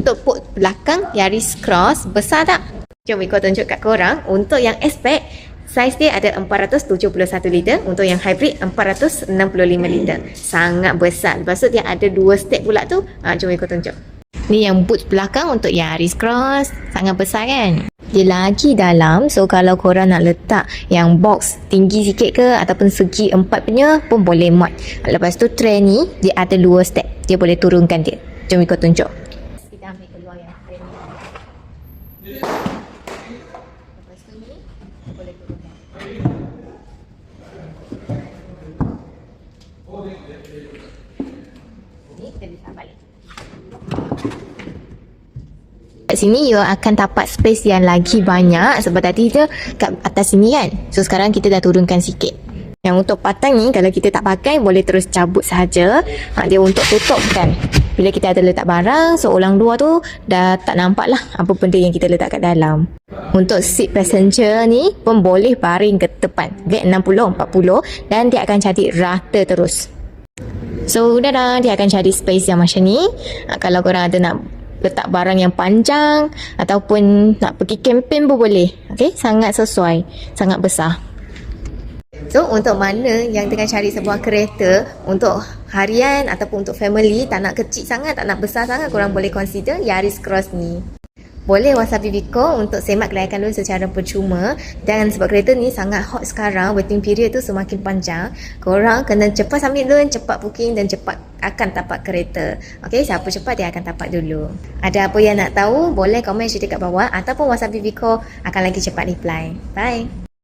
Untuk port belakang Yaris Cross, besar tak? Jom Iko tunjuk kat korang. Untuk yang Aspect, saiz dia ada 471 liter. Untuk yang hybrid 465 liter. Sangat besar. Lepas tu dia ada 2 step pula tu. Jom Iko tunjuk. Ni yang boot belakang untuk Yaris Cross. Sangat besar kan? Dia lagi dalam. So kalau korang nak letak yang box tinggi sikit ke ataupun segi 4 punya pun boleh muat. Lepas tu tray ni dia ada 2 step. Dia boleh turunkan dia. Jom Iko tunjuk. Kita ambil keluar yang tray ni. Lepas tu ni kita boleh turunkan. Ni kita letak balik. Kat sini you akan dapat space yang lagi banyak sebab tadi dia kat atas sini kan. So sekarang kita dah turunkan sikit. Yang untuk patang ni kalau kita tak pakai boleh terus cabut sahaja. Dia untuk tutup kan. Bila kita ada letak barang, so orang luar tu dah tak nampak lah apa benda yang kita letak kat dalam. Untuk seat passenger ni pun boleh baring ke depan. Okay, 60-40 dan dia akan jadi rata terus. So dah dia akan cari space yang macam ni. Kalau korang ada nak letak barang yang panjang ataupun nak pergi camping pun boleh. Okay, sangat sesuai, sangat besar. So untuk mana yang tengah cari sebuah kereta untuk harian ataupun untuk family, tak nak kecil sangat, tak nak besar sangat, korang boleh consider Yaris Cross ni. Boleh WhatsApp Bibiko untuk semak kelayakan dulu secara percuma. Dan sebab kereta ni sangat hot sekarang, waiting period tu semakin panjang, korang kena cepat submit loan, cepat booking dan cepat akan tapak kereta. Okay, siapa cepat dia akan tapak dulu. Ada apa yang nak tahu, boleh komen cerita kat bawah ataupun WhatsApp Bibiko akan lagi cepat reply. Bye.